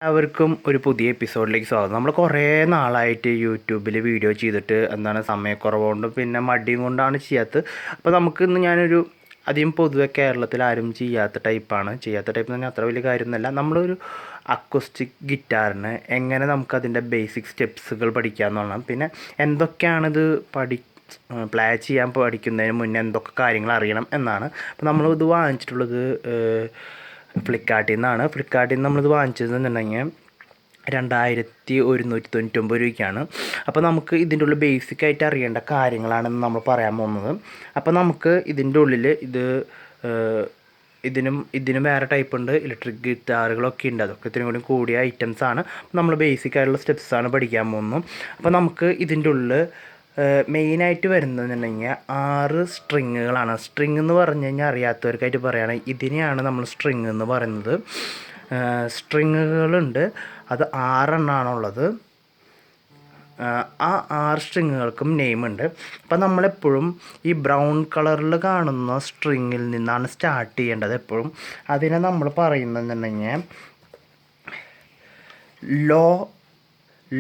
എല്ലാവർക്കും ഒരു പുതിയ എപ്പിസോഡിലേക്ക് സ്വാഗതം. നമ്മൾ കുറേ നാളായിട്ട് യൂട്യൂബിൽ വീഡിയോ ചെയ്തിട്ട് സമയക്കുറവുകൊണ്ടും പിന്നെ മടിയും കൊണ്ടാണ് ചെയ്യാത്തത്. അപ്പോൾ നമുക്ക് ഇന്ന് ഞാനൊരു പൊതുവെ കേരളത്തിൽ ആരും ചെയ്യാത്ത ടൈപ്പ് എന്ന് പറഞ്ഞാൽ അത്ര വലിയ കാര്യമൊന്നുമല്ല. നമ്മളൊരു അക്കോസ്റ്റിക് ഗിറ്റാറിന് എങ്ങനെ നമുക്കതിൻ്റെ ബേസിക് സ്റ്റെപ്സുകൾ പഠിക്കാമെന്നുള്ളതാണ്. പിന്നെ എന്തൊക്കെയാണിത് പ്ലേ ചെയ്യാൻ പഠിക്കുന്നതിന് മുന്നേ എന്തൊക്കെ കാര്യങ്ങൾ അറിയണം എന്നാണ്. അപ്പോൾ നമ്മളിത് വാങ്ങിച്ചിട്ടുള്ളത് ഫ്ലിപ്കാർട്ടിൽ നിന്ന് നമ്മളിത് വാങ്ങിച്ചതെന്നുണ്ടെങ്കിൽ 2199 രൂപയ്ക്കാണ്. അപ്പോൾ നമുക്ക് ഇതിൻ്റെ ഉള്ളിൽ ബേസിക്കായിട്ട് അറിയേണ്ട കാര്യങ്ങളാണെന്ന് നമ്മൾ പറയാൻ പോകുന്നത്. അപ്പോൾ നമുക്ക് ഇതിൻ്റെ ഉള്ളിൽ ഇതിനും വേറെ ടൈപ്പ് ഉണ്ട്. ഇലക്ട്രിക് ഗിറ്റാറുകളൊക്കെ ഉണ്ട്. അതൊക്കെ ഇത്രയും കൂടി കൂടിയ ഐറ്റംസാണ്. നമ്മൾ ബേസിക്കായിട്ടുള്ള സ്റ്റെപ്സാണ് പഠിക്കാൻ പോകുന്നത്. അപ്പോൾ നമുക്ക് ഇതിൻ്റെ ഉള്ളിൽ മെയിനായിട്ട് വരുന്നതെന്നുണ്ടെങ്കിൽ 6 സ്ട്രിങ്ങുകളാണ്. സ്ട്രിങ് എന്ന് പറഞ്ഞു കഴിഞ്ഞാൽ അറിയാത്തവർക്കായിട്ട് പറയുകയാണെങ്കിൽ ഇതിനെയാണ് നമ്മൾ സ്ട്രിങ് എന്ന് പറയുന്നത്. സ്ട്രിങ്ങുകളുണ്ട്, അത് 6 എണ്ണമാണുള്ളത്. ആ 6 സ്ട്രിങ്ങുകൾക്കും നെയിമുണ്ട്. അപ്പം നമ്മളെപ്പോഴും ഈ ബ്രൗൺ കളറിൽ കാണുന്ന സ്ട്രിങ്ങിൽ നിന്നാണ് സ്റ്റാർട്ട് ചെയ്യേണ്ടത് എപ്പോഴും. അതിനെ നമ്മൾ പറയുന്നതെന്നുണ്ടെങ്കിൽ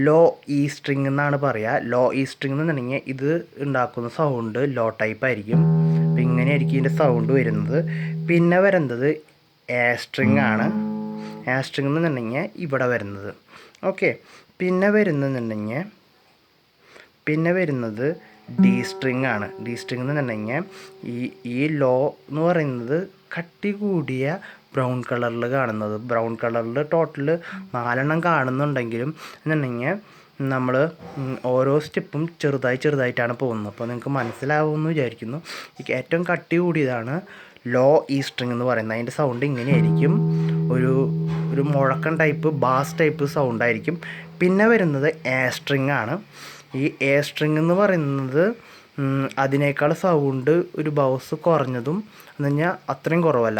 ലോ ഇ സ്ട്രിങ് എന്നാണ് പറയുക. ലോ ഇ സ്ട്രിങ് എന്നുണ്ടെങ്കിൽ ഇത് ഉണ്ടാക്കുന്ന സൗണ്ട് ലോ ടൈപ്പ് ആയിരിക്കും. അപ്പം ഇങ്ങനെയായിരിക്കും ഇതിൻ്റെ സൗണ്ട് വരുന്നത്. പിന്നെ വരുന്നത് എ സ്ട്രിങ് ആണ്. എ സ്ട്രിങ് എന്നുണ്ടെങ്കിൽ ഇവിടെ വരുന്നത്. ഓക്കെ. പിന്നെ വരുന്നത് ഡി സ്ട്രിങ് ആണ്. ഡി സ്ട്രിങ് എന്നുണ്ടെങ്കിൽ ഈ ലോ എന്ന് പറയുന്നത് കട്ടി കൂടിയ ബ്രൗൺ കളറിൽ കാണുന്നത്. ബ്രൗൺ കളറിൽ ടോട്ടൽ 4 എണ്ണം കാണുന്നുണ്ടെങ്കിലും എന്നുണ്ടെങ്കിൽ നമ്മൾ ഓരോ സ്റ്റെപ്പും ചെറുതായിട്ടാണ് പോകുന്നത്. അപ്പോൾ നിങ്ങൾക്ക് മനസ്സിലാവുമെന്ന് വിചാരിക്കുന്നു. ഏറ്റവും കട്ടി കൂടിയതാണ് ലോ ഇ സ്ട്രിങ് എന്ന് പറയുന്നത്. അതിൻ്റെ സൗണ്ട് ഇങ്ങനെയായിരിക്കും. ഒരു മുഴക്കൻ ടൈപ്പ് ബാസ് ടൈപ്പ് സൗണ്ടായിരിക്കും. പിന്നെ വരുന്നത് എ സ്ട്രിങ് ആണ്. ഈ എ സ്ട്രിങ് എന്ന് പറയുന്നത് അതിനേക്കാൾ സൗണ്ട് ഒരു ബൗസ് കുറഞ്ഞതും എന്ന് പറഞ്ഞാൽ അത്രയും കുറവല്ല.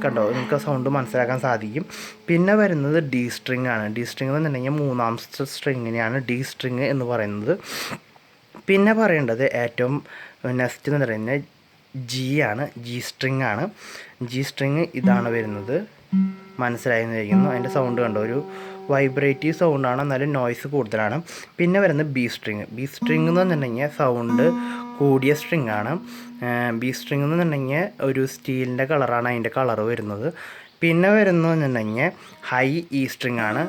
കണ്ടോ നിങ്ങൾക്ക് സൗണ്ട് മനസ്സിലാക്കാൻ സാധിക്കും. പിന്നെ വരുന്നത് ഡി സ്ട്രിങ് ആണ്. ഡി സ്ട്രിങ് എന്നുണ്ടെങ്കിൽ 3ാമത്തെ സ്ട്രിങ്ങിനെയാണ് ഡി സ്ട്രിങ് എന്ന് പറയുന്നത്. പിന്നെ പറയേണ്ടത് ഏറ്റവും നെക്സ്റ്റ് എന്ന് പറയുന്നത് ജി ആണ്. ജി സ്ട്രിങ് ആണ്. ജി സ്ട്രിങ് ഇതാണ് വരുന്നത്. മനസ്സിലായെന്ന് വിചാരിക്കുന്നു. അതിൻ്റെ സൗണ്ട് കണ്ടോ, ഒരു വൈബ്രേറ്റീവ് സൗണ്ടാണ്, എന്നാലും നോയ്സ് കൂടുതലാണ്. പിന്നെ വരുന്നത് ബി സ്ട്രിങ്. ബി സ്ട്രിങ് എന്ന് പറഞ്ഞിട്ടുണ്ടെങ്കിൽ സൗണ്ട് കൂടിയ സ്ട്രിങ് ആണ്. ബി സ്ട്രിങ് എന്ന് പറഞ്ഞിട്ടുണ്ടെങ്കിൽ ഒരു സ്റ്റീലിൻ്റെ കളറാണ് അതിൻ്റെ കളറ് വരുന്നത്. പിന്നെ വരുന്നതെന്നുണ്ടെങ്കിൽ ഹൈ ഇ സ്ട്രിങ് ആണ്.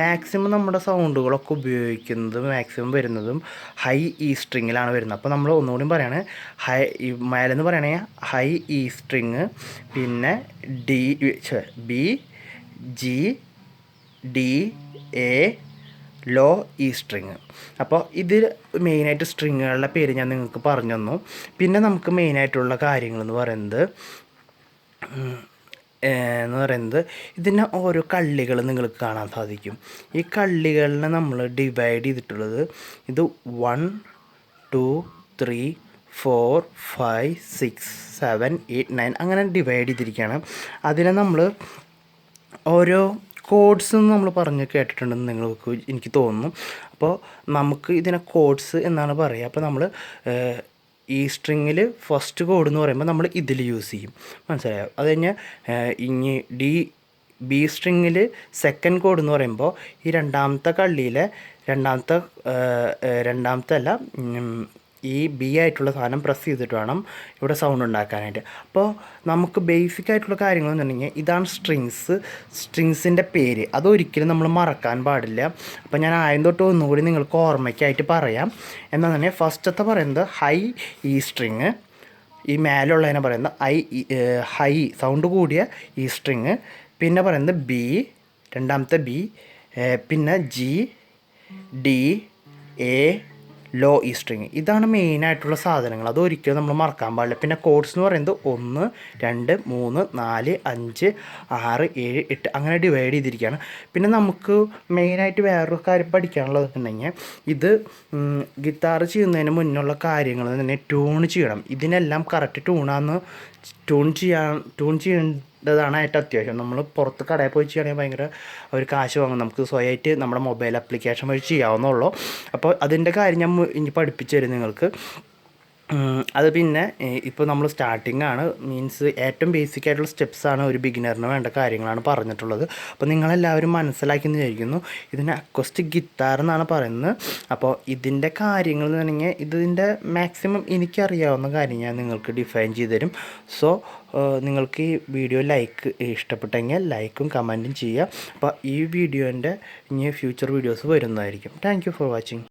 മാക്സിമം നമ്മുടെ സൗണ്ടുകളൊക്കെ ഉപയോഗിക്കുന്നതും മാക്സിമം വരുന്നതും ഹൈ ഇ സ്ട്രിങ്ങിലാണ് വരുന്നത്. അപ്പോൾ നമ്മൾ ഒന്നുകൂടി പറയുകയാണെങ്കിൽ മേലെന്ന് പറയുകയാണെങ്കിൽ ഹൈ ഇ സ്ട്രിങ്, പിന്നെ B, G, D, A, low E string. അപ്പോൾ ഇത് മെയിനായിട്ട് സ്ട്രിങ്ങുകളുടെ പേര് ഞാൻ നിങ്ങൾക്ക് പറഞ്ഞു തന്നു. പിന്നെ നമുക്ക് മെയിനായിട്ടുള്ള കാര്യങ്ങളെന്ന് പറയുന്നത് ഇതിന് ഓരോ കള്ളികൾ നിങ്ങൾക്ക് കാണാൻ സാധിക്കും. ഈ കള്ളികളിനെ നമ്മൾ ഡിവൈഡ് ചെയ്തിട്ടുള്ളത് ഇത് 1 2 3 4 5 6 7 8 9 അങ്ങനെ ഡിവൈഡ് ചെയ്തിരിക്കുകയാണ്. അതിനെ നമ്മൾ ഓരോ കോഡ്സ് എന്ന് നമ്മൾ പറഞ്ഞ് കേട്ടിട്ടുണ്ടെന്ന് എനിക്ക് തോന്നുന്നു. അപ്പോൾ നമുക്ക് ഇതിനെ കോഡ്സ് എന്നാണ് പറയുക. അപ്പോൾ നമ്മൾ ഈ സ്ട്രിങ്ങിൽ ഫസ്റ്റ് കോഡ് എന്ന് പറയുമ്പോൾ നമ്മൾ ഇതിൽ യൂസ് ചെയ്യും. മനസ്സിലായോ? അത് കഴിഞ്ഞാൽ ബി സ്ട്രിങ്ങിൽ സെക്കൻഡ് കോഡ് എന്ന് പറയുമ്പോൾ ഈ രണ്ടാമത്തെ കള്ളിയിലെ രണ്ടാമത്തെ അല്ല, ഈ ബി ആയിട്ടുള്ള സാധനം പ്രസ് ചെയ്തിട്ട് വേണം ഇവിടെ സൗണ്ട് ഉണ്ടാക്കാനായിട്ട്. അപ്പോൾ നമുക്ക് ബേസിക് ആയിട്ടുള്ള കാര്യങ്ങളെന്നുണ്ടെങ്കിൽ ഇതാണ് സ്ട്രിങ്സിൻ്റെ പേര്. അതൊരിക്കലും നമ്മൾ മറക്കാൻ പാടില്ല. അപ്പോൾ ഞാൻ ആദ്യം തൊട്ട് ഒന്നുകൂടി നിങ്ങൾക്ക് ഓർമ്മയ്ക്കായിട്ട് പറയാം. എന്നാൽ തന്നെ ഫസ്റ്റത്തെ പറയുന്നത് ഹൈ ഇ സ്ട്രിങ്, ഈ മേലുള്ളതിനെ പറയുന്നത് ഹൈ സൗണ്ട് കൂടിയ ഇ സ്ട്രിങ്. പിന്നെ പറയുന്നത് ബി, രണ്ടാമത്തെ ബി, പിന്നെ G, D, A, low E string. ഇതാണ് മെയിനായിട്ടുള്ള സാധനങ്ങൾ. അതൊരിക്കലും നമ്മൾ മറക്കാൻ പാടില്ല. പിന്നെ കോഡ്സ് എന്ന് പറയുന്നത് 1 2 3 4 5 6 7 8 അങ്ങനെ ഡിവൈഡ് ചെയ്തിരിക്കുകയാണ്. പിന്നെ നമുക്ക് മെയിനായിട്ട് വേറൊരു കാര്യം പഠിക്കാനുള്ളതെന്നുണ്ടെങ്കിൽ ഇത് ഗിറ്റാർ ചെയ്യുന്നതിന് മുന്നുള്ള കാര്യങ്ങൾ തന്നെ ട്യൂൺ ചെയ്യണം. ഇതിനെല്ലാം കറക്റ്റ് ട്യൂൺ ചെയ്യേണ്ടതാണ് ഏറ്റവും അത്യാവശ്യം. നമ്മൾ പുറത്ത് കടയിൽ പോയി ചെയ്യുകയാണെങ്കിൽ ഭയങ്കര ഒരു കാശ് വാങ്ങും. നമുക്ക് സ്വയമായിട്ട് നമ്മുടെ മൊബൈൽ ആപ്ലിക്കേഷൻ വഴി ചെയ്യാവുന്നുള്ളൂ. അപ്പോൾ അതിൻ്റെ കാര്യം ഞാൻ ഇനി പഠിപ്പിച്ചു തരും നിങ്ങൾക്ക്. അത് പിന്നെ ഇപ്പോൾ നമ്മൾ സ്റ്റാർട്ടിംഗ് ആണ്, മീൻസ് ഏറ്റവും ബേസിക് ആയിട്ടുള്ള സ്റ്റെപ്സാണ് ഒരു ബിഗിനറിന് വേണ്ട കാര്യങ്ങളാണ് പറഞ്ഞിട്ടുള്ളത്. അപ്പോൾ നിങ്ങളെല്ലാവരും മനസ്സിലാക്കിയെന്ന് വിചാരിക്കുന്നു. ഇതിന് അക്കോസ്റ്റിക് ഗിത്താർ എന്നാണ് പറയുന്നത്. അപ്പോൾ ഇതിൻ്റെ കാര്യങ്ങൾ എന്ന് പറഞ്ഞാൽ ഇതിൻ്റെ മാക്സിമം എനിക്കറിയാവുന്ന കാര്യം ഞാൻ നിങ്ങൾക്ക് ഡിഫൈൻ ചെയ്ത് തരും. സോ നിങ്ങൾക്ക് ഈ വീഡിയോ ഇഷ്ടപ്പെട്ടെങ്കിൽ ലൈക്കും കമൻറ്റും ചെയ്യുക. അപ്പോൾ ഈ വീഡിയോൻ്റെ ഇനി ഫ്യൂച്ചർ വീഡിയോസ് വരുന്നതായിരിക്കും. Thank you for watching.